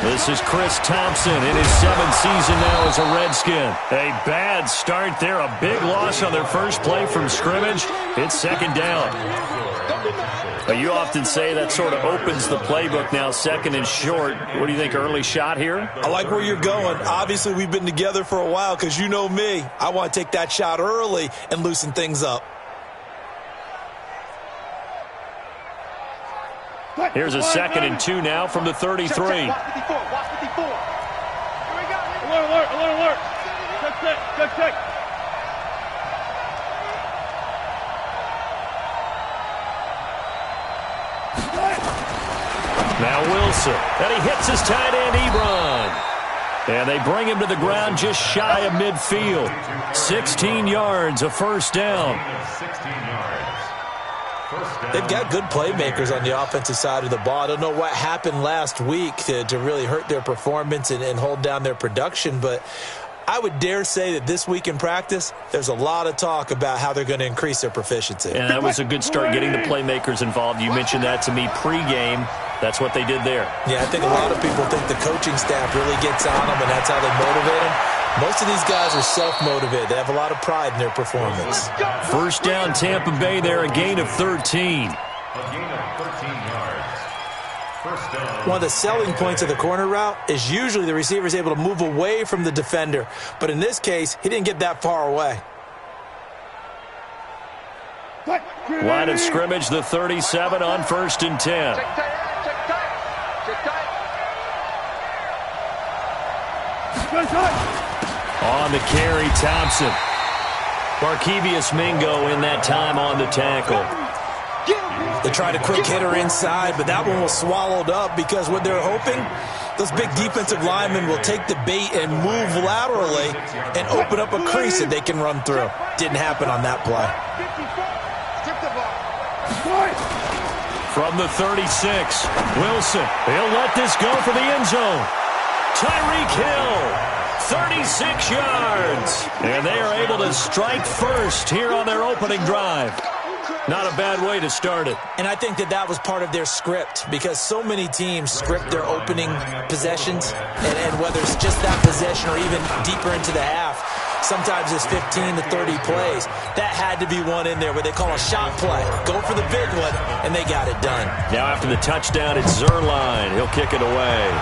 This is Chris Thompson in his 7th season now as a Redskin. A bad start there, a big loss on their first play from scrimmage. It's 2nd down. But you often say that sort of opens the playbook now, 2nd and short. What do you think, early shot here? I like where you're going. Obviously, we've been together for a while because you know me. I want to take that shot early and loosen things up. Here's a 2nd and 2 now from the 33. Watch 54. Here we go. Alert. Check. Now Wilson, and he hits his tight end, Ebron. And they bring him to the ground just shy of midfield. 16 yards, a 1st down. 16 yards. They've got good playmakers on the offensive side of the ball. I don't know what happened last week to really hurt their performance and hold down their production, but I would dare say that this week in practice, there's a lot of talk about how they're going to increase their proficiency. And that was a good start getting the playmakers involved. You mentioned that to me pregame. That's what they did there. Yeah, I think a lot of people think the coaching staff really gets on them, and that's how they motivate them. Most of these guys are self-motivated. They have a lot of pride in their performance. 1st down, Tampa Bay there, a gain of 13. A gain of 13 yards. 1st down. One of the selling points of the corner route is usually the receiver is able to move away from the defender. But in this case, he didn't get that far away. Line of scrimmage, the 37 on 1st and 10. Check tight. On the carry, Thompson. Markevius Mingo in that time on the tackle. They tried a quick hitter inside, but that one was swallowed up because what they're hoping, those big defensive linemen will take the bait and move laterally and open up a crease that they can run through. Didn't happen on that play. From the 36, Wilson. He'll let this go for the end zone. Tyreek Hill. 36 yards. And they are able to strike first here on their opening drive. Not a bad way to start it. And I think that was part of their script because so many teams script their opening possessions. And whether it's just that possession or even deeper into the half, sometimes it's 15 to 30 plays. That had to be one in there where they call a shot play. Go for the big one, and they got it done. Now after the touchdown, it's Zerline. He'll kick it away.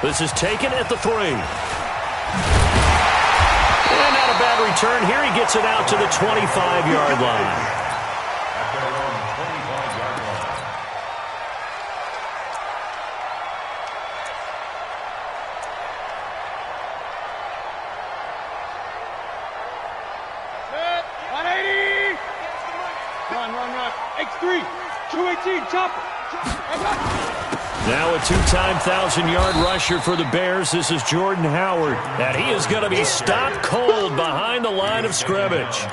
This is taken at the 3. And not a bad return here. He gets it out to the 25-yard line. At their own 25-yard line. Set. 180. Run. X3. 218. Chopper. Now a 2-time 1,000-yard rusher for the Bears. This is Jordan Howard. And he is going to be stopped cold behind the line of scrimmage.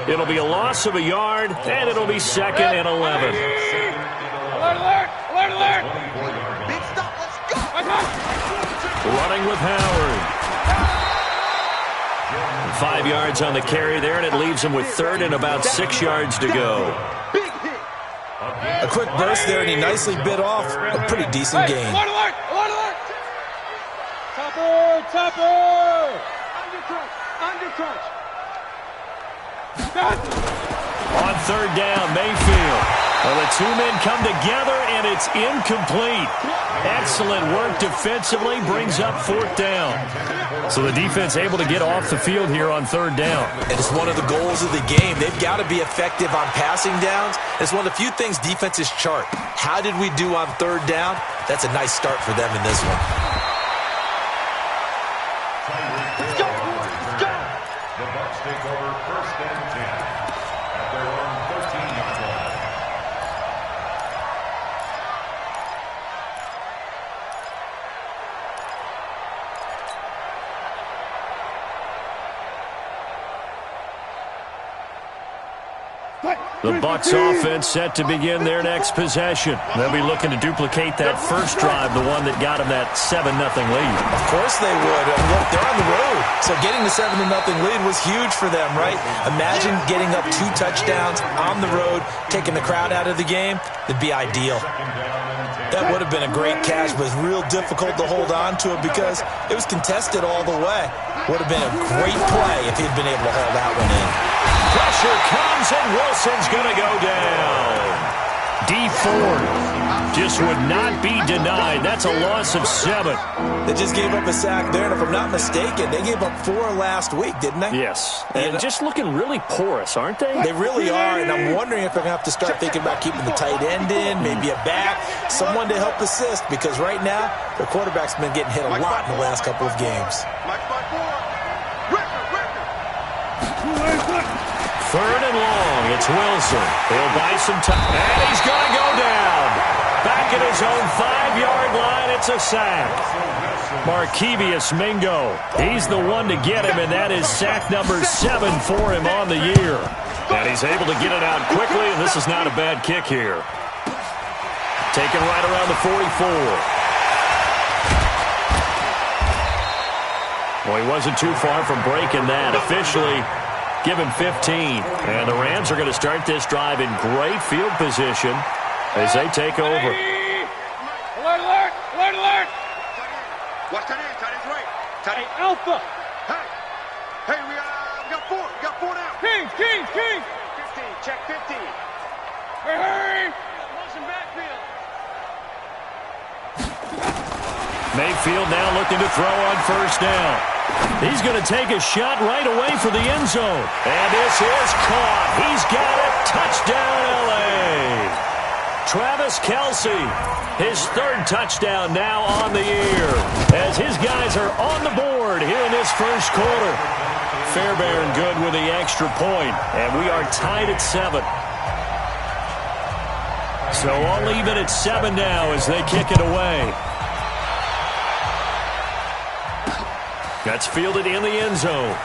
It'll be a loss of a yard, and it'll be 2nd and 11. Alert. Big stop, let's go. Running with Howard. 5 yards on the carry there, and it leaves him with 3rd and about 6 yards to go. A quick burst there, and he nicely bit off a pretty decent gain. Alert. Topper. Under crunch. On 3rd down, Mayfield. Well, the 2 men come together, and it's incomplete. Excellent work defensively, brings up 4th down. So the defense able to get off the field here on 3rd down. And it's one of the goals of the game. They've got to be effective on passing downs. It's one of the few things defenses chart. How did we do on 3rd down? That's a nice start for them in this one. Let's go. The Bucs take over 1st and 10 at their own 13-yard line. The Bucs offense set to begin their next possession. They'll be looking to duplicate that first drive, the one that got them that 7-0 lead. Of course they would. Look, they're on the road, so getting the 7-0 lead was huge for them, right? Imagine getting up 2 touchdowns on the road, taking the crowd out of the game. It'd be ideal. That would have been a great catch, but it's real difficult to hold on to it because it was contested all the way. Would have been a great play if he'd been able to hold that one in. Pressure comes, and Wilson's going to go down. D Ford just would not be denied. That's a loss of 7. They just gave up a sack there, and if I'm not mistaken, they gave up 4 last week, didn't they? Yes, and just looking really porous, aren't they? They really are, and I'm wondering if they're going to have to start thinking about keeping the tight end in, maybe a back, someone to help assist, because right now, their quarterback's been getting hit a lot in the last couple of games. Third and long, it's Wilson. He'll buy some time, and he's going to go down. Back at his own 5-yard line, it's a sack. Markevius Mingo, he's the one to get him, and that is sack number 7 for him on the year. And he's able to get it out quickly, and this is not a bad kick here. Taken right around the 44. Well, he wasn't too far from breaking that. Officially, give him 15. And the Rams are going to start this drive in great field position as they take over. Alert, alert, alert, alert. Watch that in, tight end's right. Hey, Alpha. Hey, we got 4. We got 4 now. Kings. 15, check 15. Hurry. Motion backfield. Mayfield now looking to throw on first down. He's going to take a shot right away for the end zone. And this is caught. He's got it. Touchdown, L.A. Travis Kelce, his 3rd touchdown now on the year, as his guys are on the board here in this first quarter. Fairbairn good with the extra point, and we are tied at 7. So all even at 7 now as they kick it away. That's fielded in the end zone.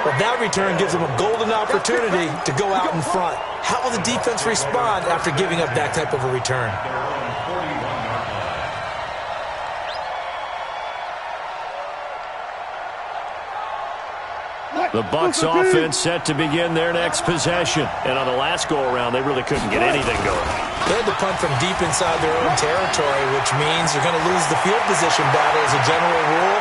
Well, that return gives them a golden opportunity to go out in front. How will the defense respond after giving up that type of a return? The Bucs offense set to begin their next possession. And on the last go-around, they really couldn't get anything going. They had to punt from deep inside their own territory, which means you're going to lose the field position battle as a general rule.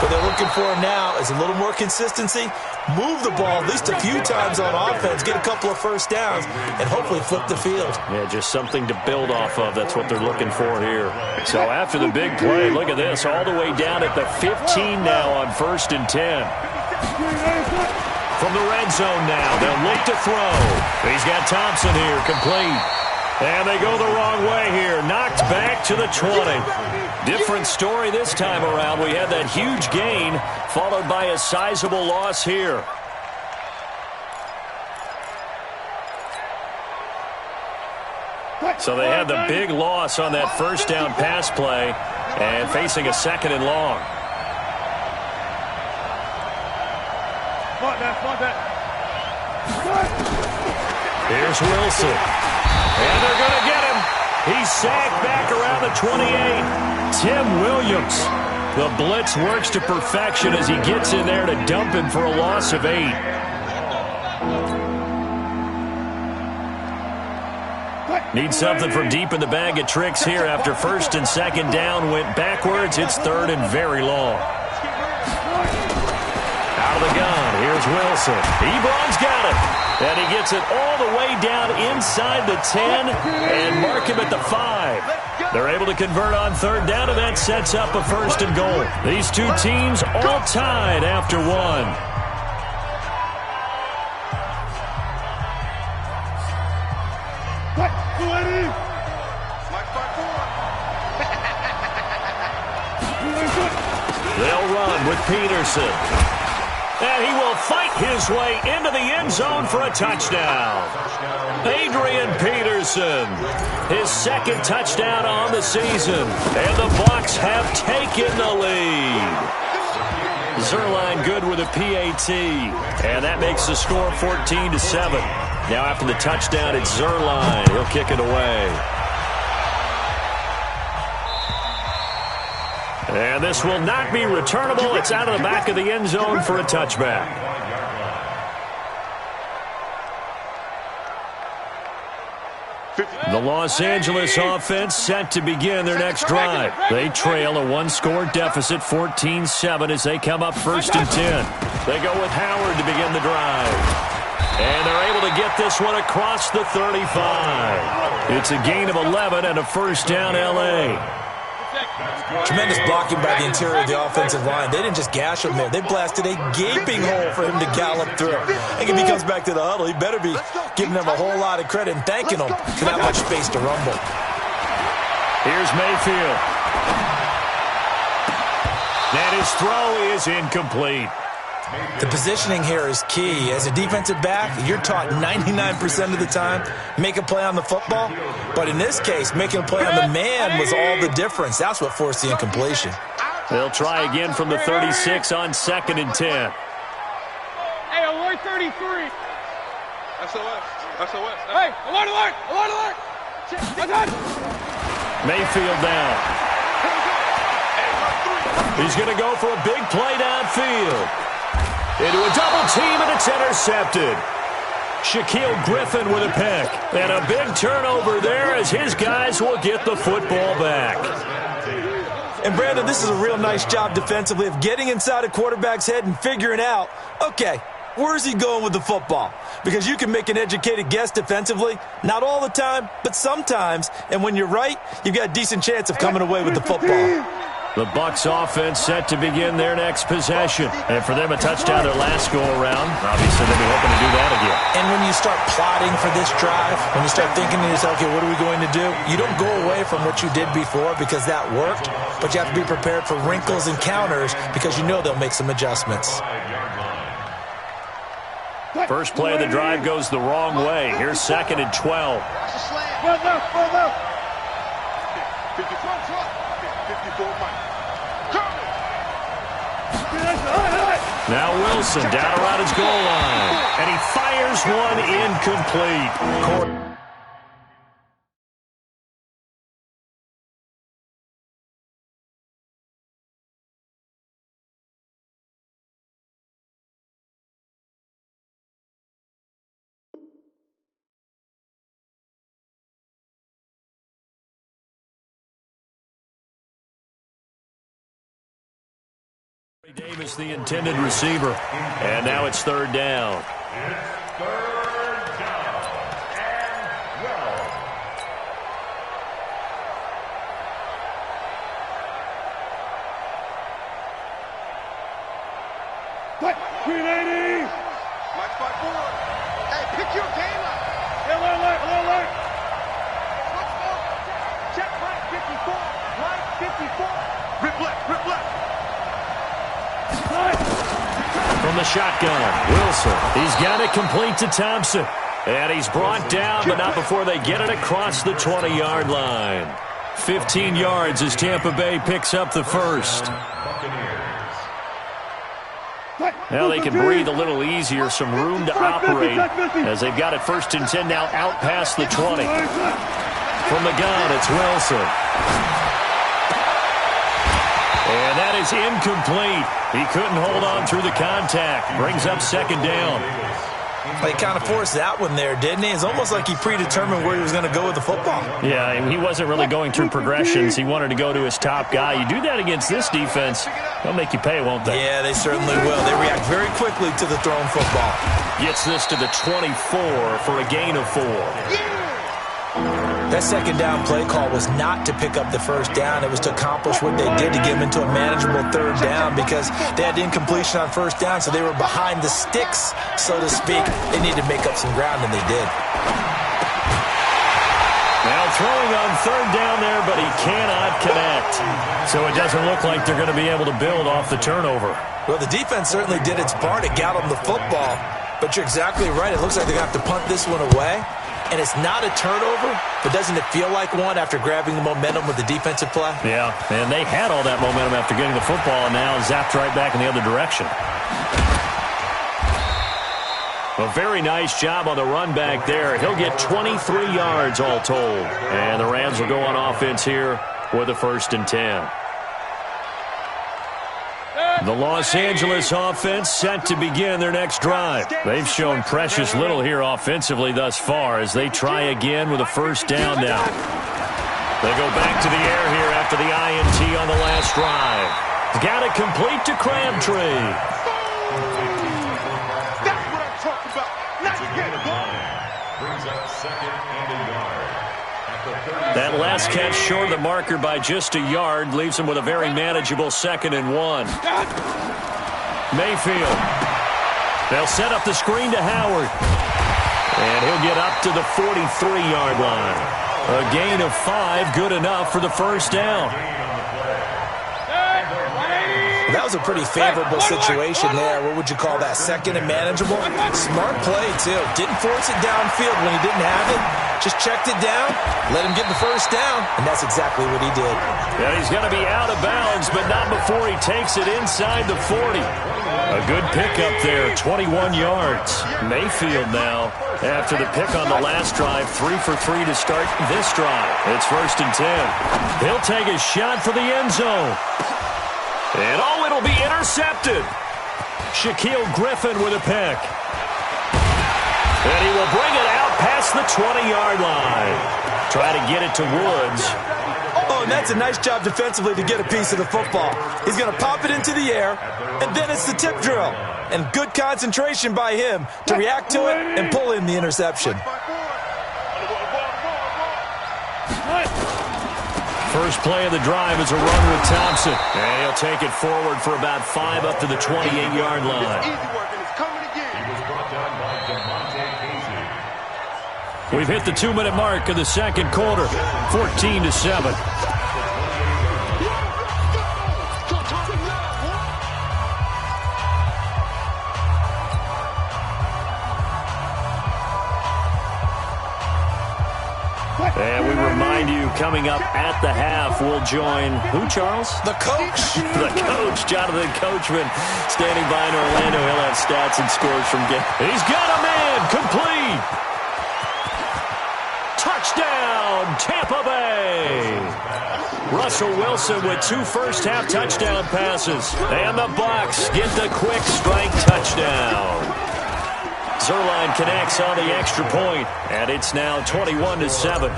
What they're looking for now is a little more consistency, move the ball at least a few times on offense, get a couple of first downs, and hopefully flip the field. Yeah, just something to build off of. That's what they're looking for here. So after the big play, look at this, all the way down at the 15 now on 1st and 10. From the red zone now, they'll look to throw. He's got Thompson here, complete. And they go the wrong way here, knocked back to the 20. Different story this time around. We had that huge gain, followed by a sizable loss here. So they had the big loss on that first down pass play and facing a 2nd and long. Here's Wilson. And they're going to get him. He's sacked back around the 28. Tim Williams. The blitz works to perfection as he gets in there to dump him for a loss of 8. Need something from deep in the bag of tricks here after 1st and 2nd down went backwards. It's 3rd and very long. Out of the gun, here's Wilson. Ebron's got it. And he gets it all the way down inside the 10 and mark him at the 5. They're able to convert on 3rd down, and that sets up a 1st and goal. These two teams all tied after 1. They'll run with Peterson. And he will fight his way into the end zone for a touchdown. Adrian Peterson, his 2nd touchdown on the season. And the Bucs have taken the lead. Zerline good with a PAT. And that makes the score 14-7. Now after the touchdown, it's Zerline. He'll kick it away. And this will not be returnable. It's out of the back of the end zone for a touchback. The Los Angeles offense set to begin their next drive. They trail a one-score deficit, 14-7, as they come up 1st and 10. They go with Howard to begin the drive. And they're able to get this one across the 35. It's a gain of 11 and a first down, L.A. Tremendous blocking by the interior of the offensive line. They didn't just gash him there. They blasted a gaping hole for him to gallop through. I think if he comes back to the huddle, he better be giving them a whole lot of credit and thanking them for that much space to rumble. Here's Mayfield. And his throw is incomplete. The positioning here is key. As a defensive back, you're taught 99% of the time, make a play on the football. But in this case, making a play on the man was all the difference. That's what forced the incompletion. They'll try again from the 36 on 2nd and 10. Hey, alert 33. SOS. SOS. Hey, alert, alert, alert, alert. Done. Mayfield down. He's going to go for a big play downfield. Into a double team, and it's intercepted. Shaquille Griffin with a pick. And a big turnover there as his guys will get the football back. And, Brandon, this is a real nice job defensively of getting inside a quarterback's head and figuring out, okay, where's he going with the football? Because you can make an educated guess defensively. Not all the time, but sometimes. And when you're right, you've got a decent chance of coming away with the football. The Bucs offense set to begin their next possession. And for them, a touchdown their last go-around. Obviously, they'll be hoping to do that again. And when you start plotting for this drive, when you start thinking to yourself, okay, what are we going to do? You don't go away from what you did before because that worked, but you have to be prepared for wrinkles and counters because you know they'll make some adjustments. First play of the drive goes the wrong way. Here's 2nd and 12. Well, no. 54 Mike. Now Wilson down around his goal line. And he fires one incomplete. Davis, the intended receiver. And now it's 3rd down. It's 3rd down and 12. 380. Mike 5-4. Hey, pick your game up. Alert. Let's go. Check Mike 54. Mike 54. Rip left. From the shotgun, Wilson. He's got it complete to Thompson. And he's brought down, but not before they get it across the 20-yard line. 15 yards as Tampa Bay picks up the first. Now they can breathe a little easier, some room to operate as they've got it 1st and 10 now out past the 20. From the gun, it's Wilson. And that is incomplete. He couldn't hold on through the contact. Brings up 2nd down. He kind of forced that one there, didn't he? It's almost like he predetermined where he was going to go with the football. Yeah, and he wasn't really going through progressions. He wanted to go to his top guy. You do that against this defense, they'll make you pay, won't they? Yeah, they certainly will. They react very quickly to the thrown football. Gets this to the 24 for a gain of 4. That 2nd down play call was not to pick up the 1st down. It was to accomplish what they did to get them into a manageable 3rd down because they had incompletion on 1st down, so they were behind the sticks, so to speak. They needed to make up some ground, and they did. Now throwing on 3rd down there, but he cannot connect. So it doesn't look like they're going to be able to build off the turnover. Well, the defense certainly did its part. It got them the football. But you're exactly right. It looks like they're going to have to punt this one away. and it's not a turnover, but doesn't it feel like one after grabbing the momentum with the defensive play? Yeah, and they had all that momentum after getting the football, and now zapped right back in the other direction. A very nice job on the run back there. He'll get 23 yards all told. And the Rams will go on offense here with a 1st and 10. The Los Angeles offense set to begin their next drive. They've shown precious little here offensively thus far as they try again with a 1st down now. They go back to the air here after the INT on the last drive. Got it complete to Crabtree. That's what I'm talking about. Now you get it, boy. Brings up 2nd and a yard. That last catch short of the marker by just a yard leaves him with a very manageable 2nd and 1. Mayfield. They'll set up the screen to Howard. And he'll get up to the 43-yard line. A gain of 5, good enough for the 1st down. That was a pretty favorable situation there. What would you call that? 2nd and manageable? Smart play, too. Didn't force it downfield when he didn't have it. Just checked it down, let him get the 1st down, and that's exactly what he did. Yeah, he's going to be out of bounds, but not before he takes it inside the 40. A good pickup there, 21 yards. Mayfield now, after the pick on the last drive, 3 for 3 to start this drive. It's 1st and 10. He'll take a shot for the end zone. And it'll be intercepted. Shaquille Griffin with a pick. And he will bring it out past the 20-yard line. Try to get it to Woods. Oh, and that's a nice job defensively to get a piece of the football. He's going to pop it into the air, and then it's the tip drill. And good concentration by him to react to it and pull in the interception. First play of the drive is a run with Thompson. And he'll take it forward for about 5 up to the 28-yard line. We've hit the 2-minute mark of the 2nd quarter, 14-7. And we remind you, coming up at the half, we'll join who, Charles? The coach. The coach, Jonathan Coachman, standing by in Orlando. He'll have stats and scores from game. He's got a man, complete. Touchdown, Tampa Bay. Russell Wilson with 2 first-half touchdown passes. And the Bucs get the quick strike touchdown. Zerline connects on the extra point, and it's now 21-7.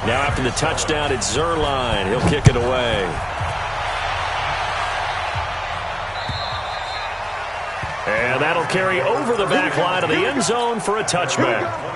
Now after the touchdown, it's Zerline. He'll kick it away. And that'll carry over the back line of the end zone for a touchback.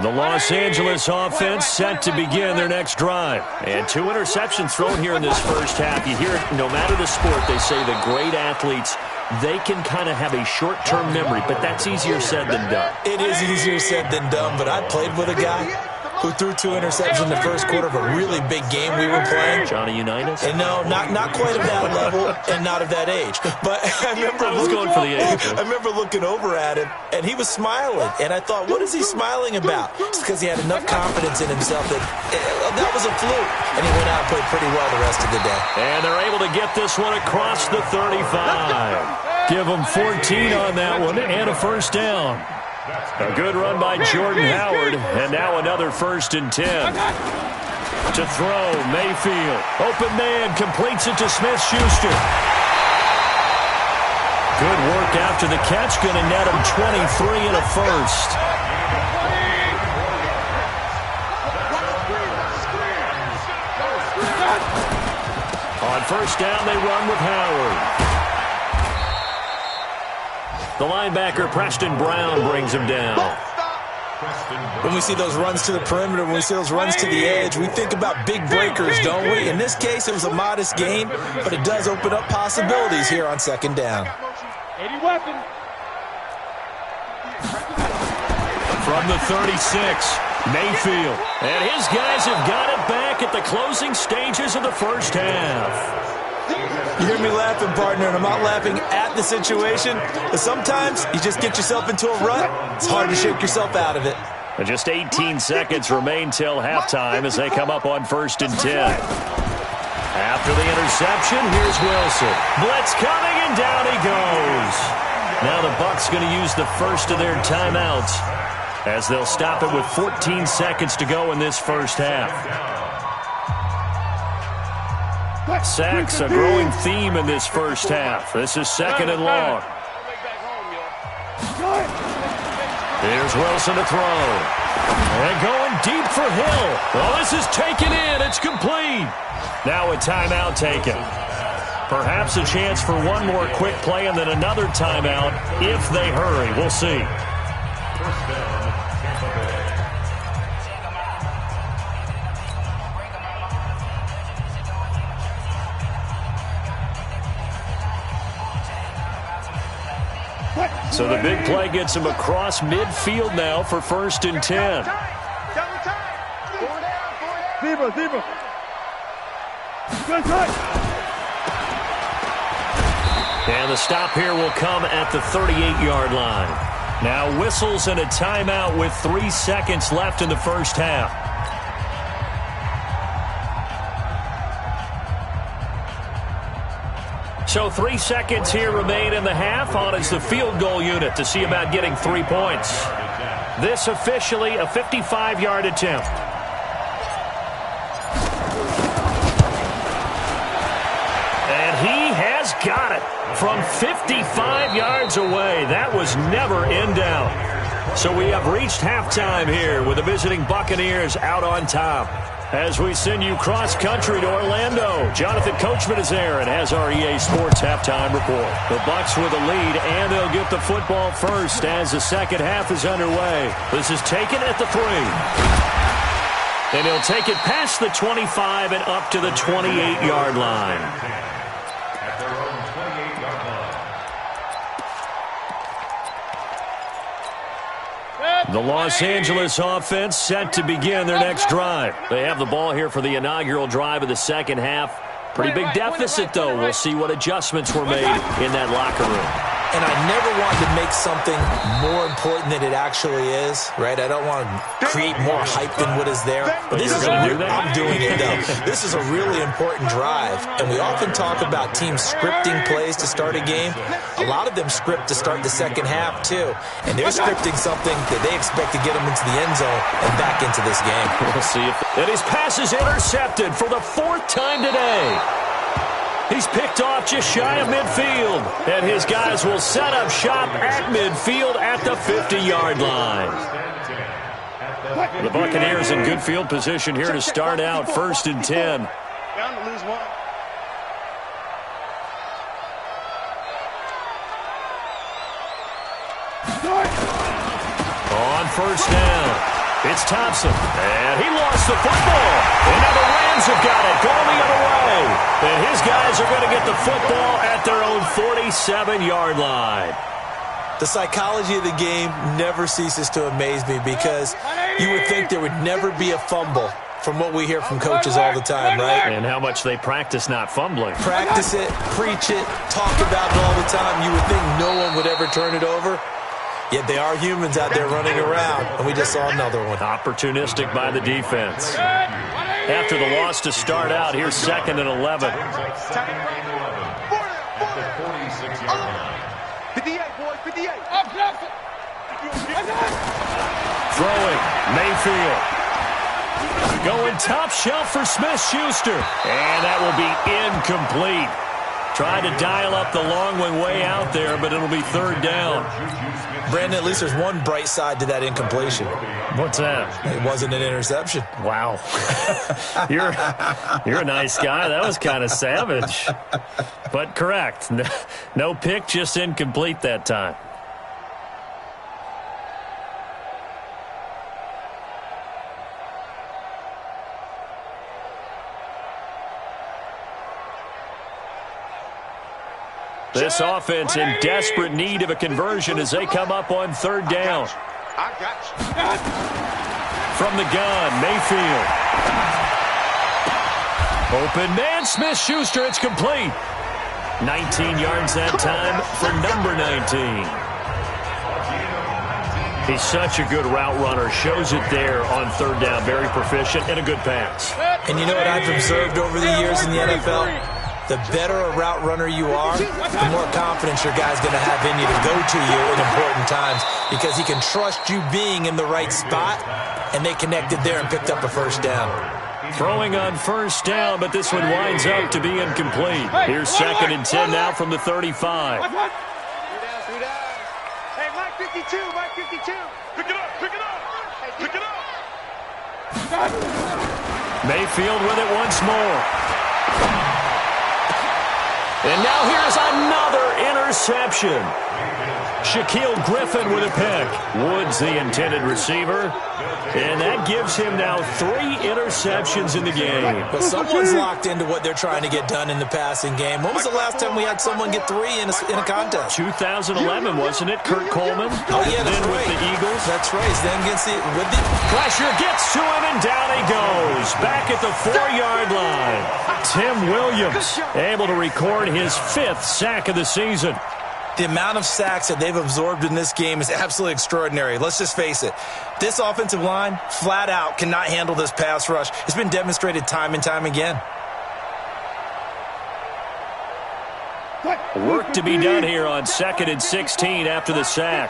The Los Angeles offense set to begin their next drive. And 2 interceptions thrown here in this first half. You hear it, no matter the sport, they say the great athletes, they can kind of have a short-term memory, but that's easier said than done. It is easier said than done, but I played with a guy who threw 2 interceptions in the first quarter of a really big game we were playing. Johnny Unitas? And no, not quite of that level and not of that age. But I was going for the age. I remember looking over at him, and he was smiling. And I thought, what is he smiling about? It's because he had enough confidence in himself that that was a fluke. And he went out and played pretty well the rest of the day. And they're able to get this one across the 35. Give them 14 on that one and a first down. A good run by Jordan Howard, and now another 1st and 10. To throw, Mayfield. Open man, completes it to Smith-Schuster. Good work after the catch, going to net him 23 and a first. On first down, they run with Howard. The linebacker, Preston Brown, brings him down. When we see those runs to the perimeter, when we see those runs to the edge, we think about big breakers, don't we? In this case, it was a modest gain, but it does open up possibilities here on 2nd down. 80 weapons. From the 36, Mayfield. And his guys have got it back at the closing stages of the first half. You hear me laughing, partner, and I'm not laughing at the situation. But sometimes you just get yourself into a rut. It's hard to shake yourself out of it. And just 18 seconds remain till halftime as they come up on 1st and 10. After the interception, here's Wilson. Blitz coming, and down he goes. Now the Bucs going to use the first of their timeouts as they'll stop it with 14 seconds to go in this first half. Sacks, a growing theme in this first half. This is 2nd and long. Here's Wilson to throw. And going deep for Hill. Well, this is taken in. It's complete. Now a timeout taken. Perhaps a chance for one more quick play and then another timeout if they hurry. We'll see. First down, Tampa Bay. So the big play gets him across midfield now for 1st and 10. Zebra. Good touch. And the stop here will come at the 38-yard line. Now whistles and a timeout with 3 seconds left in the first half. So 3 seconds here remain in the half. On is the field goal unit to see about getting 3 points. This officially a 55-yard attempt. And he has got it from 55 yards away. That was never in doubt. So we have reached halftime here with the visiting Buccaneers out on top. As we send you cross-country to Orlando, Jonathan Coachman is there and has our EA Sports halftime report. The Bucs with a lead, and they'll get the football first as the second half is underway. This is taken at the 3. And he'll take it past the 25 and up to the 28-yard line. At their own 28-yard line. The Los Angeles offense set to begin their next drive. They have the ball here for the inaugural drive of the second half. Pretty big deficit, though. We'll see what adjustments were made in that locker room. And I never want to make something more important than it actually is, right? I don't want to create more hype than what is there. But this is going to do that? I'm doing it, though. This is a really important drive, and we often talk about teams scripting plays to start a game. A lot of them script to start the second half, too. And they're scripting something that they expect to get them into the end zone and back into this game. We'll see if... And his pass is intercepted for the 4th time today. He's picked off just shy of midfield. And his guys will set up shop at midfield at the 50-yard line. The Buccaneers in good field position here to start out 1st and 10. Bound to lose one. On 1st down, it's Thompson. And he lost the football. And now the Rams have got it going the other way. And his guys are going to get the football at their own 47-yard line. The psychology of the game never ceases to amaze me because you would think there would never be a fumble from what we hear from coaches all the time, right? And how much they practice not fumbling. Practice it, preach it, talk about it all the time. You would think no one would ever turn it over. Yet they are humans out there running around, and we just saw another one. Opportunistic by the defense. After the loss to start out, here's 2nd and 11. At the 46-yard line. 58, boys, 58. Throwing, Mayfield. Going top shelf for Smith-Schuster. And that will be incomplete. Tried to dial up the long one way out there, but it'll be 3rd down. Brandon, at least there's one bright side to that incompletion. What's that? It wasn't an interception. Wow. You're a nice guy. That was kind of savage. But correct. No pick, just incomplete that time. This offense in desperate need of a conversion as they come up on 3rd down. I got you. From the gun, Mayfield. Open man, Smith-Schuster, it's complete. 19 yards that time for number 19. He's such a good route runner. Shows it there on third down. Very proficient and a good pass. And you know what I've observed over the years in the NFL? The better a route runner you are, the more confidence your guy's going to have in you to go to you in important times because he can trust you being in the right spot, and they connected there and picked up a first down. Throwing on first down, but this one winds up to be incomplete. Here's 2nd and 10 now from the 35. Hey, Mike 52, Mike 52. Pick it up, pick it up, pick it up. Mayfield with it once more. And now here's another interception. Shaquille Griffin with a pick. Woods the intended receiver. And that gives him now 3 interceptions in the game. But someone's locked into what they're trying to get done in the passing game. When was the last time we had someone get 3 in a contest? 2011, wasn't it? Kurt Coleman? Oh, yeah, that's then right. With the Eagles. That's right. Then against with the pressure gets to him, and down he goes. Back at the 4-yard line. Tim Williams able to record his 5th sack of the season. The amount of sacks that they've absorbed in this game is absolutely extraordinary. Let's just face it. This offensive line, flat out, cannot handle this pass rush. It's been demonstrated time and time again. Work to be done here on 2nd and 16 after the sack.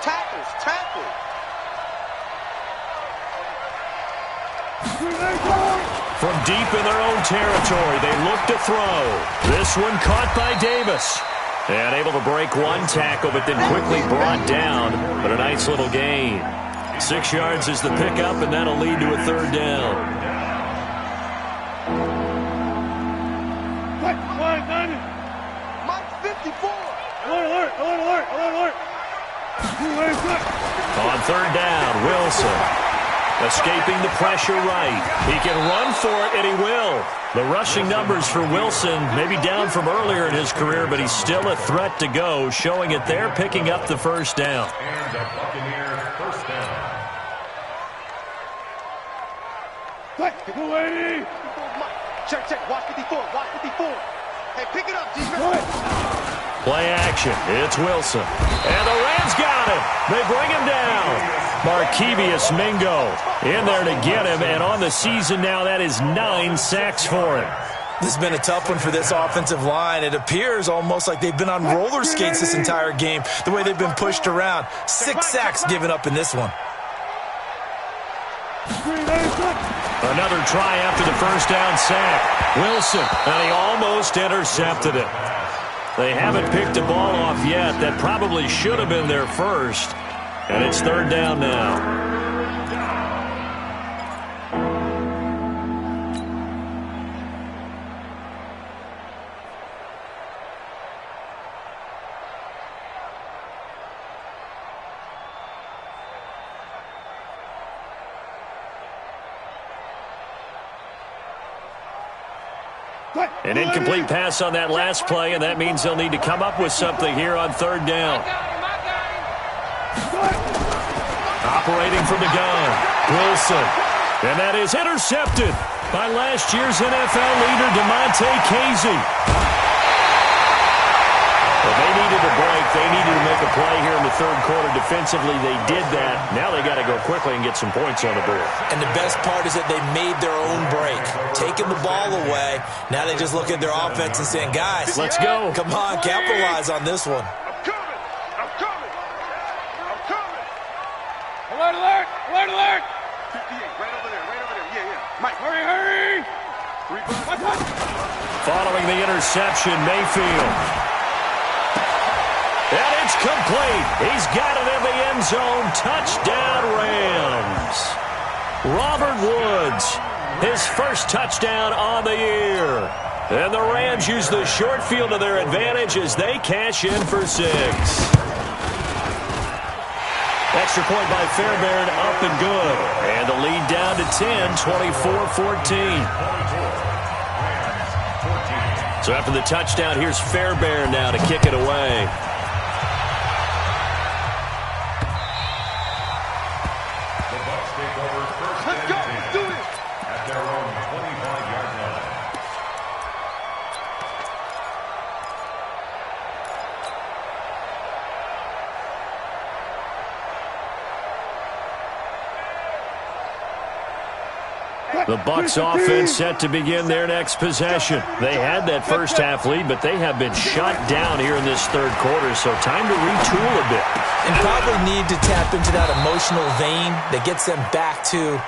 Tackles, tackles. From deep in their own territory, they look to throw. This one caught by Davis. And able to break one tackle, but then quickly brought down. But a nice little gain. 6 yards is the pickup, and that'll lead to a 3rd down. Mike 54. Alert, alert, alert, alert. On 3rd down, Wilson. Escaping the pressure right. He can run for it, and he will. The rushing numbers for Wilson maybe down from earlier in his career, but he's still a threat to go, showing it there, picking up the 1st down. And the Buccaneers first down. Check, check. Watch 54, watch 54. Hey, pick it up, defense. Play action. It's Wilson. And the Rams got him. They bring him down. Markevious Mingo in there to get him, and on the season now, that is 9 sacks for him. This has been a tough one for this offensive line. It appears almost like they've been on roller skates this entire game, the way they've been pushed around. 6 sacks given up in this one. Another try after the 1st down sack. Wilson, and he almost intercepted it. They haven't picked a ball off yet. That probably should have been their first. And it's 3rd down now. An incomplete pass on that last play, and that means they'll need to come up with something here on 3rd down. Operating from the gun, Wilson. And that is intercepted by last year's NFL leader, DeMonte Casey. Well, they needed a break. They needed to make a play here in the 3rd quarter. Defensively, they did that. Now they got to go quickly and get some points on the board. And the best part is that they made their own break. Taking the ball away, now they just look at their offense and saying, guys, let's go. Come on, capitalize on this one. I'm coming, I'm coming, I'm coming. Alert, alert, alert, alert. 58, right over there, yeah, yeah. Mike, Hurry, hurry. 3 bucks. Following the interception, Mayfield. And it's complete. He's got it in the end zone. Touchdown, Rams. Robert Woods, his 1st touchdown on the year. And the Rams use the short field to their advantage as they cash in for 6. Extra point by Fairbairn, up and good. And the lead down to 10, 24-14. So after the touchdown, here's Fairbairn now to kick it away. Let's go, let's do it. At their own 25-yard line. The Bucs offense set to begin their next possession. They had that first half lead, but they have been shut down here in this third quarter, so time to retool a bit. And probably need to tap into that emotional vein that gets them back to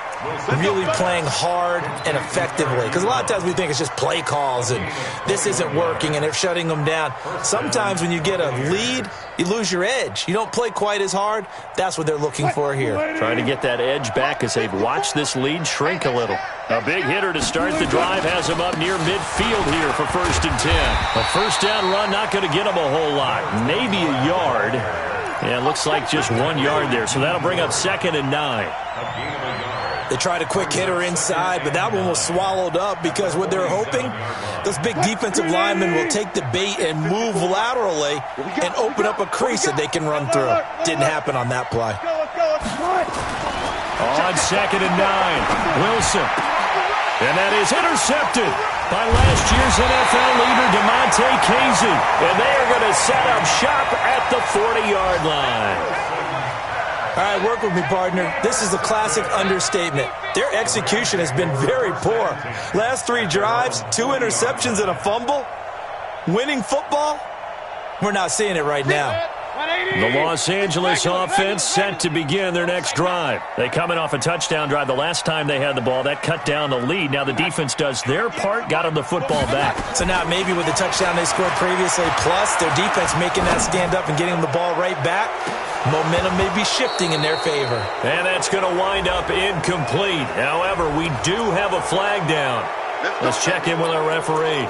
really playing hard and effectively. Because a lot of times we think it's just play calls and this isn't working and they're shutting them down. Sometimes when you get a lead, you lose your edge. You don't play quite as hard. That's what they're looking for here. Trying to get that edge back as they've watched this lead shrink a little. A big hitter to start the drive has him up near midfield here for 1st and 10. A first down run not going to get him a whole lot. Maybe a yard. Yeah, it looks like just 1 yard there, so that'll bring up 2nd and 9. They tried a quick hitter inside, but that one was swallowed up because what they're hoping, those big defensive linemen will take the bait and move laterally and open up a crease that they can run through. Didn't happen on that play. On 2nd and 9, Wilson. And that is intercepted by last year's NFL leader, DeMonte Casey. And they are going to set up shop at the 40-yard line. All right, work with me, partner. This is a classic understatement. Their execution has been very poor. Last 3 drives, 2 interceptions and a fumble. Winning football? We're not seeing it right now. The Los Angeles offense set to begin their next drive. They coming off a touchdown drive the last time they had the ball. That cut down the lead. Now the defense does their part, got them the football back. So now maybe with the touchdown they scored previously, plus their defense making that stand up and getting them the ball right back, momentum may be shifting in their favor. And that's going to wind up incomplete. However, we do have a flag down. Let's check in with our referee.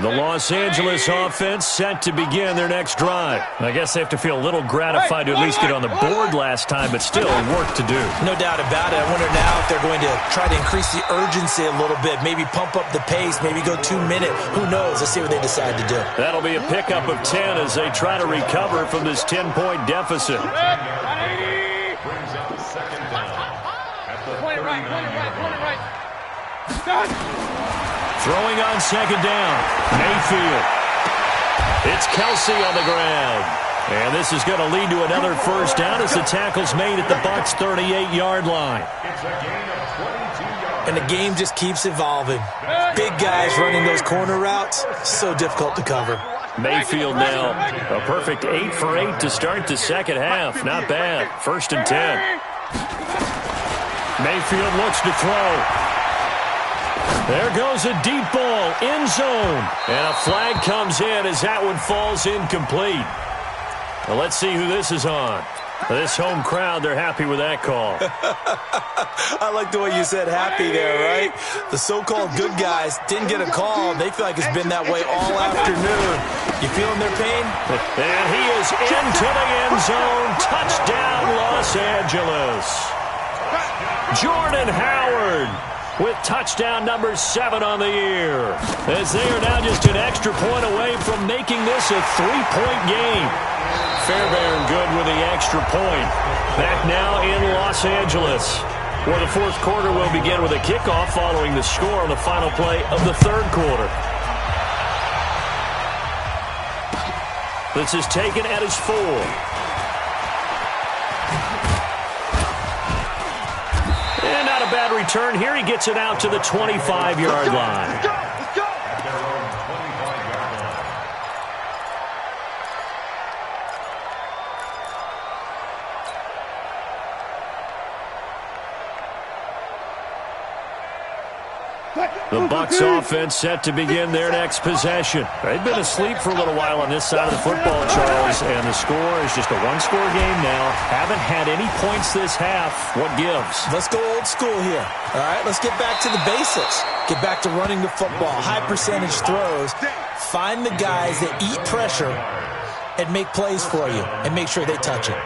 The Los Angeles offense set to begin their next drive. I guess they have to feel a little gratified to at least get on the board last time, but still work to do. No doubt about it. I wonder now if they're going to try to increase the urgency a little bit, maybe pump up the pace, maybe go 2 minute. Who knows? Let's see what they decide to do. That'll be a pickup of 10 as they try to recover from this 10-point deficit. Brings up 2nd down. At the 39 yard line. Throwing on 2nd down, Mayfield. It's Kelsey on the ground. And this is going to lead to another first down as the tackle's made at the Bucs' 38-yard line. It's a gain of 22 yards. And the game just keeps evolving. Big guys running those corner routes, so difficult to cover. Mayfield now, a perfect 8 for 8 to start the second half. Not bad. 1st and 10. Mayfield looks to throw. There goes a deep ball, end zone. And a flag comes in as that one falls incomplete. Well, let's see who this is on. This home crowd, they're happy with that call. I like the way you said happy there, right? The so-called good guys didn't get a call. They feel like it's been that way all afternoon. You feeling their pain? And he is into the end zone. Touchdown, Los Angeles. Jordan Howard with touchdown number 7 on the year. As they are now just an extra point away from making this a 3-point game. Fairbairn good with the extra point. Back now in Los Angeles, where the 4th quarter will begin with a kickoff following the score on the final play of the 3rd quarter. This is taken at his 4. And not a bad return here. He gets it out to the 25-yard line. At their own 25-yard line. The Bucs offense set to begin their next possession. They've been asleep for a little while on this side of the football, Charles, and the score is just a one-score game now. Haven't had any points this half. What gives? Let's go old school here. All right, let's get back to the basics. Get back to running the football, high percentage throws. Find the guys that eat pressure and make plays for you and make sure they touch it.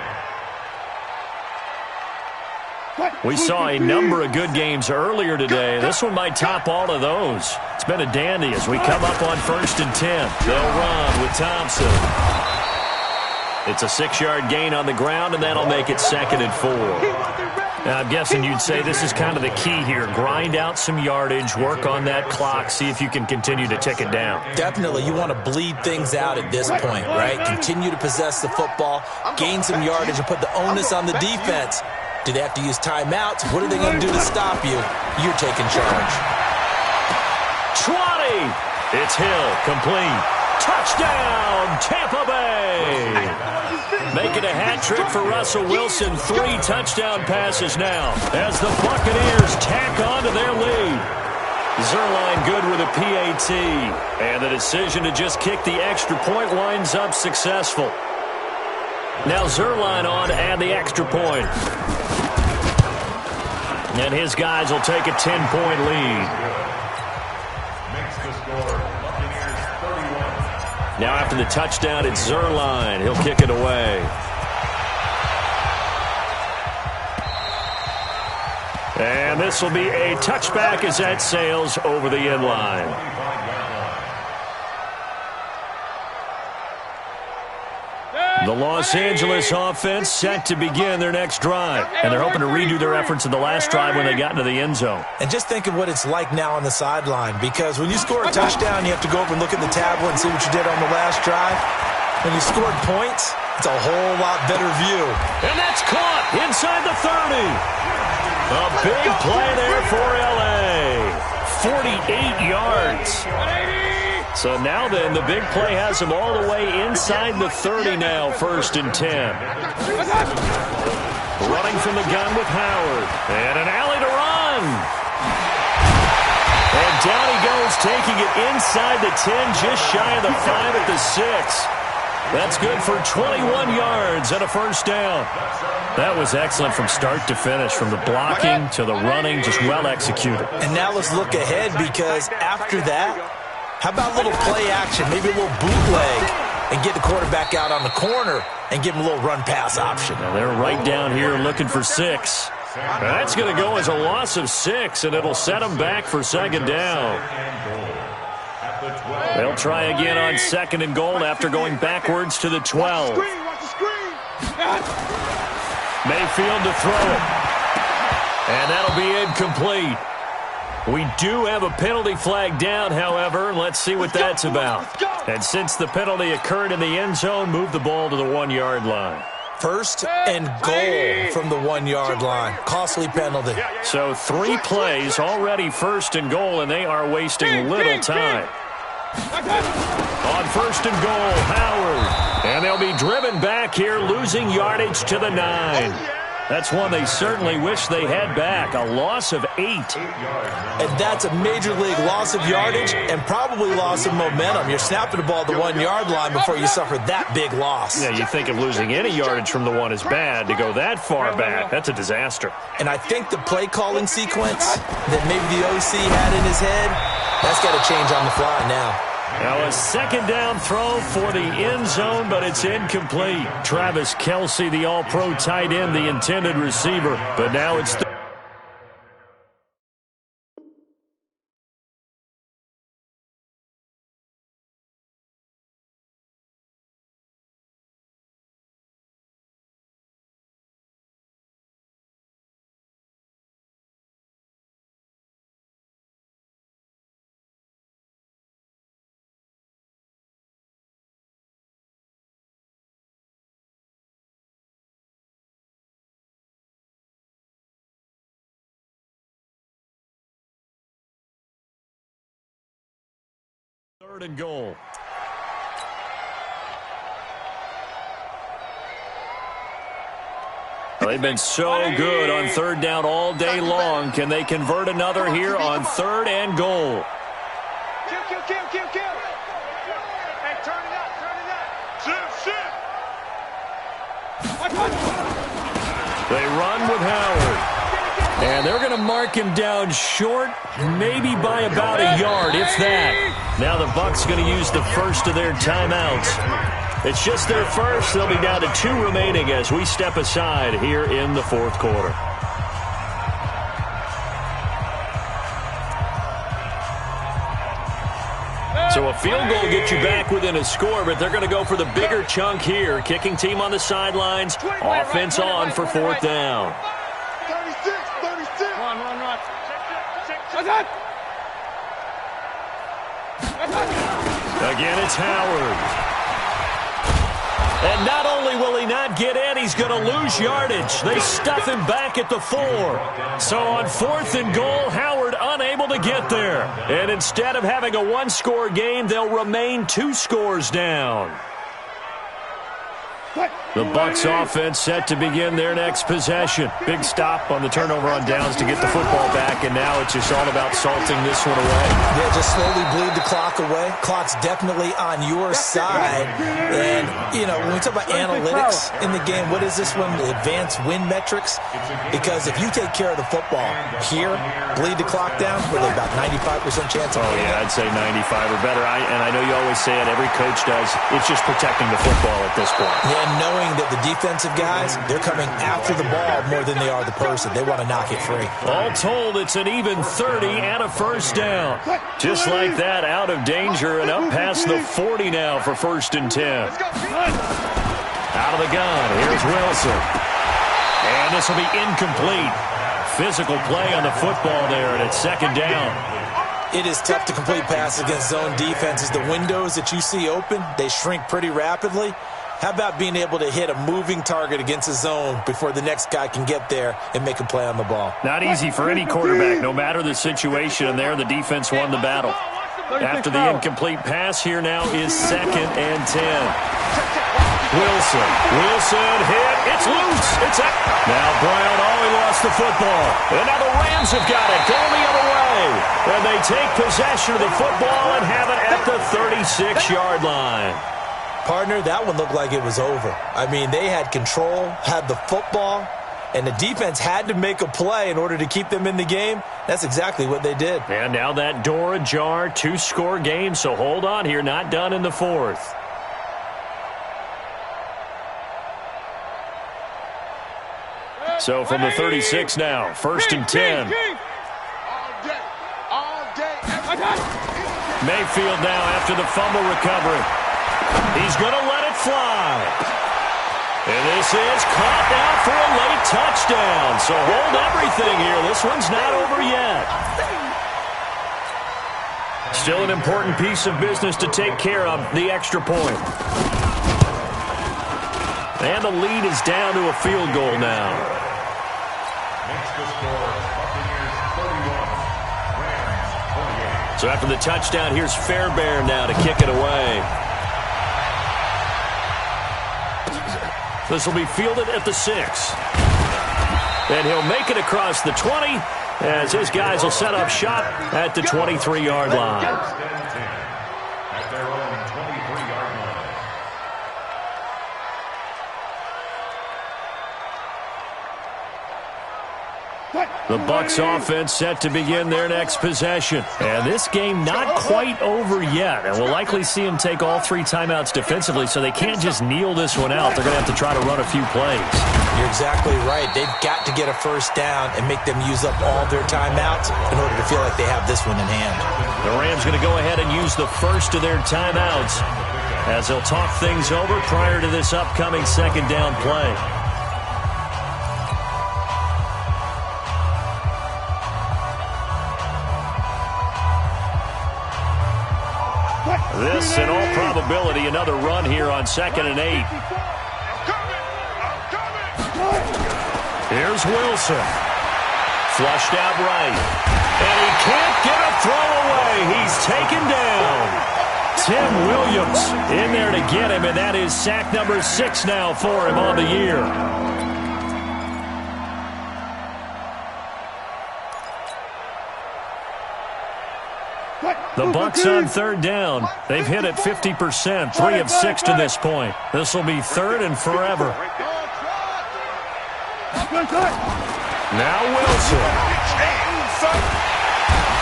We saw a number of good games earlier today. This one might top all of those. It's been a dandy as we come up on 1st and 10. They'll run with Thompson. It's a 6-yard gain on the ground, and that'll make it 2nd and 4. Now, I'm guessing you'd say this is kind of the key here. Grind out some yardage, work on that clock, see if you can continue to tick it down. Definitely. You want to bleed things out at this point, right? Continue to possess the football, gain some yardage, and put the onus on the defense Do they have to use timeouts? What are they going to do to stop you? You're taking charge. 20. It's Hill, complete. Touchdown, Tampa Bay. Making a hat trick for Russell Wilson. 3 touchdown passes now as the Buccaneers tack on to their lead. Zerline good with a PAT. And the decision to just kick the extra point winds up successful. Now Zerline on to add the extra point. And his guys will take a 10-point lead. Makes the score Buccaneers 31. Now after the touchdown, it's Zerline. He'll kick it away. And this will be a touchback as that sails over the end line. The Los Angeles offense set to begin their next drive. And they're hoping to redo their efforts in the last drive when they got into the end zone. And just think of what it's like now on the sideline, because when you score a touchdown, you have to go over and look at the tablet and see what you did on the last drive. When you scored points, it's a whole lot better view. And that's caught inside the 30. A big play there for L.A. 48 yards. So now then, the big play has him all the way inside the 30 now, 1st and 10. Running from the gun with Howard. And an alley to run. And down he goes, taking it inside the 10, just shy of the 5 at the 6. That's good for 21 yards and a 1st down. That was excellent from start to finish, from the blocking to the running, just well executed. And now let's look ahead, because after that, how about a little play action, maybe a little bootleg, and get the quarterback out on the corner and give him a little run-pass option. Now they're right down here looking for 6. That's going to go as a loss of 6, and it'll set them back for 2nd down. They'll try again on 2nd and goal after going backwards to the 12. Mayfield to throw it. And that'll be incomplete. We do have a penalty flag down, however. Let's see what that's about. And since the penalty occurred in the end zone, move the ball to the 1-yard line. 1st and goal from the 1-yard line. Costly penalty. So 3 plays already 1st and goal, and they are wasting little time. On 1st and goal, Howard. And they'll be driven back here, losing yardage to the 9. That's one they certainly wish they had back. A loss of 8. And that's a major league loss of yardage and probably loss of momentum. You're snapping the ball at the 1-yard line before you suffer that big loss. Yeah, you think of losing any yardage from the 1 is bad. To go that far back, that's a disaster. And I think the play calling sequence that maybe the OC had in his head, that's got to change on the fly now. Now a 2nd down throw for the end zone, but it's incomplete. Travis Kelce, the all-pro tight end, the intended receiver. But now it's... Third and goal. They've been so good on 3rd down all day long. Can they convert another here on 3rd and goal? Kill. Hey, turn it up. Shift. They run with Howard. And they're going to mark him down short, maybe by about a yard, if that. Now the Bucs going to use the first of their timeouts. It's just their first. They'll be down to 2 remaining as we step aside here in the 4th quarter. So a field goal gets you back within a score, but they're going to go for the bigger chunk here. Kicking team on the sidelines. Offense on for 4th down. 36. Run. Again, it's Howard. And not only will he not get in, he's going to lose yardage. They stuff him back at the 4. So on 4th and goal, Howard unable to get there. And instead of having a one-score game, they'll remain 2 scores down. The Bucs offense set to begin their next possession. Big stop on the turnover on downs to get the football back, and now it's just all about salting this one away. Yeah, just slowly bleed the clock away. Clock's definitely on your side. And, you know, when we talk about analytics in the game, what is this one? The advanced win metrics? Because if you take care of the football here, bleed the clock down, with about 95% chance of winning. Yeah, I'd say 95 or better. And I know you always say it, every coach does. It's just protecting the football at this point. Yeah, and knowing that the defensive guys, they're coming after the ball more than they are the person. They want to knock it free. All told, it's an even 30 and a first down. Just like that, out of danger and up past the 40 now for 1st and 10. Out of the gun, here's Wilson. And this will be incomplete. Physical play on the football there, and it's 2nd down. It is tough to complete passes against zone defenses. The windows that you see open, they shrink pretty rapidly. How about being able to hit a moving target against a zone before the next guy can get there and make a play on the ball? Not easy for any quarterback, no matter the situation. And there, the defense won the battle. After the incomplete pass, here now is 2nd and 10. Wilson hit. It's loose. It's out. Now Brown, he lost the football. And now the Rams have got it. Going the other way. And they take possession of the football and have it at the 36-yard line. Partner, that one looked like it was over. I mean, they had control, had the football, and the defense had to make a play in order to keep them in the game. That's exactly what they did. And now that door ajar, 2-score game, so hold on here, not done in the 4th. So from the 36 now, 1st and 10. Mayfield now after the fumble recovery. He's going to let it fly. And this is caught now for a late touchdown. So hold everything here. This one's not over yet. Still an important piece of business to take care of, the extra point. And the lead is down to a field goal now. Makes the score Buccaneers 31, Rams 48. So after the touchdown, here's Fairbairn now to kick it away. This will be fielded at the 6. And he'll make it across the 20 as his guys will set up shop at the 23-yard line. At their own 23-yard line. The Bucs offense set to begin their next possession. And this game not quite over yet. And we'll likely see them take all 3 timeouts defensively, so they can't just kneel this one out. They're going to have to try to run a few plays. You're exactly right. They've got to get a first down and make them use up all their timeouts in order to feel like they have this one in hand. The Rams going to go ahead and use the first of their timeouts as they'll talk things over prior to this upcoming 2nd down play. This, in all probability, another run here on 2nd and 8. Here's Wilson. Flushed out right. And he can't get a throw away. He's taken down. Tim Williams in there to get him, and that is sack number 6 now for him on the year. The Bucs on 3rd down. They've hit it 50%, 3 of 6 to this point. This will be 3rd and forever. Now Wilson.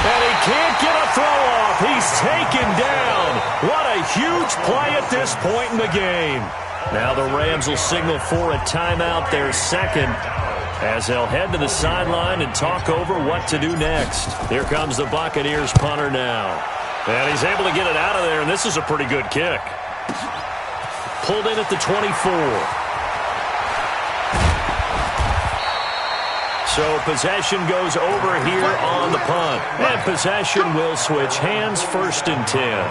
And he can't get a throw off. He's taken down. What a huge play at this point in the game. Now the Rams will signal for a timeout, their 2nd, as they'll head to the sideline and talk over what to do next. Here comes the Buccaneers punter now. And he's able to get it out of there, and this is a pretty good kick. Pulled in at the 24. So possession goes over here on the punt. And possession will switch hands, 1st and 10.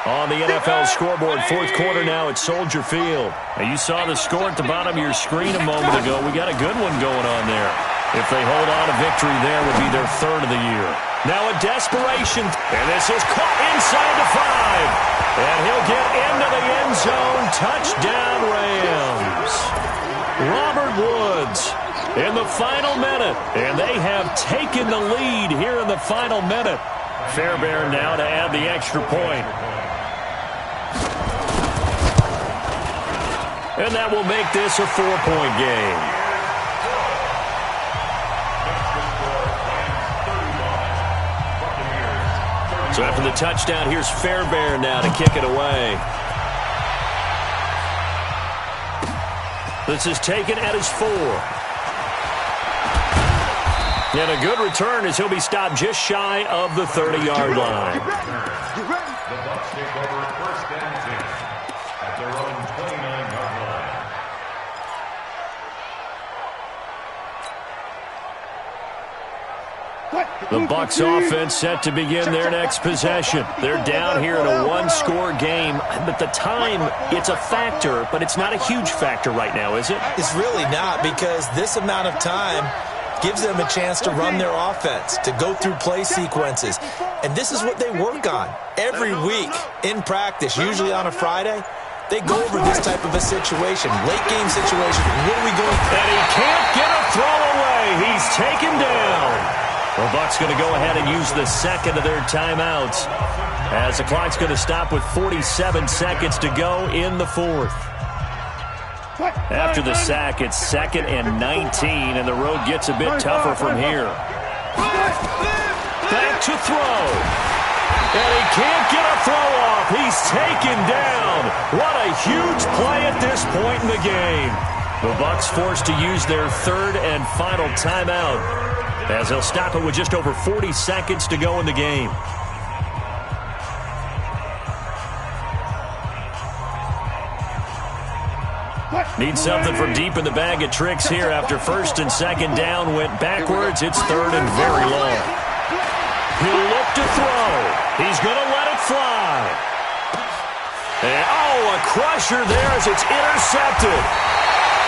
On the NFL scoreboard, fourth quarter now at Soldier Field. Now, you saw the score at the bottom of your screen a moment ago. We got a good one going on there. If they hold on, a victory there would be their third of the year. Now a desperation, and this is caught inside the 5. And he'll get into the end zone. Touchdown, Rams. Robert Woods in the final minute, and they have taken the lead here in the final minute. Fairbairn now to add the extra point. And that will make this a 4-point game. So after the touchdown, here's Fairbairn now to kick it away. This is taken at his 4. And a good return as he'll be stopped just shy of the 30-yard line. The Bucs take over first and 10 at their own 29-yard line. The Bucs offense set to begin their next possession. They're down here in a one-score game, but the time, it's a factor, but it's not a huge factor right now, is it? It's really not, because this amount of time gives them a chance to run their offense, to go through play sequences. And this is what they work on every week in practice, usually on a Friday. They go over this type of a situation, late game situation. What are we going for? And he can't get a throw away. He's taken down. The Bucs going to go ahead and use the second of their timeouts as the clock's going to stop with 47 seconds to go in the fourth. After the sack, it's 2nd and 19, and the road gets a bit tougher from here. Back to throw. And he can't get a throw off. He's taken down. What a huge play at this point in the game. The Bucs forced to use their third and final timeout as they'll stop it with just over 40 seconds to go in the game. Need something from deep in the bag of tricks here after first and second down went backwards. It's third and very long. He'll look to throw. He's going to let it fly. And, a crusher there as it's intercepted.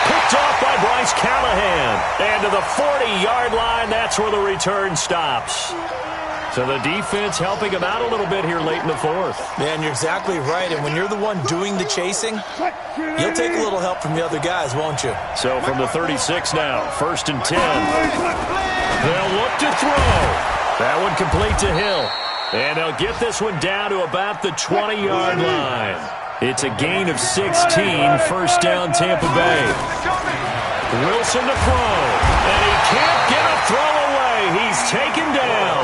Picked off by Bryce Callahan. And to the 40-yard line, that's where the return stops. So the defense helping him out a little bit here late in the fourth. Man, you're exactly right. And when you're the one doing the chasing, you'll take a little help from the other guys, won't you? So from the 36 now, 1st and 10. They'll look to throw. That one complete to Hill. And they'll get this one down to about the 20-yard line. It's a gain of 16, first down Tampa Bay. Wilson to throw. And he can't get a throw away. He's taken down.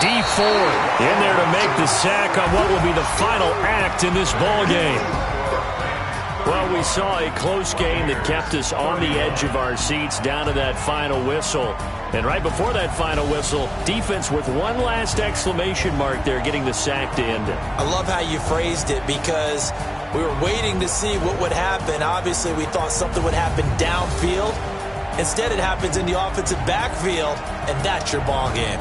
D Ford in there to make the sack on what will be the final act in this ball game. Well, we saw a close game that kept us on the edge of our seats down to that final whistle. And right before that final whistle, defense with one last exclamation mark there, getting the sack to end it. I love how you phrased it, because we were waiting to see what would happen. Obviously, we thought something would happen downfield. Instead, it happens in the offensive backfield, and that's your ball game.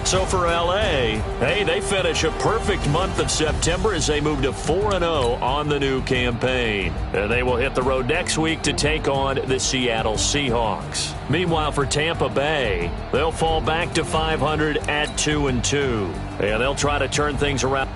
So for L.A., hey, they finish a perfect month of September as they move to 4-0 on the new campaign. And they will hit the road next week to take on the Seattle Seahawks. Meanwhile, for Tampa Bay, they'll fall back to 500 at 2-2. And they'll try to turn things around.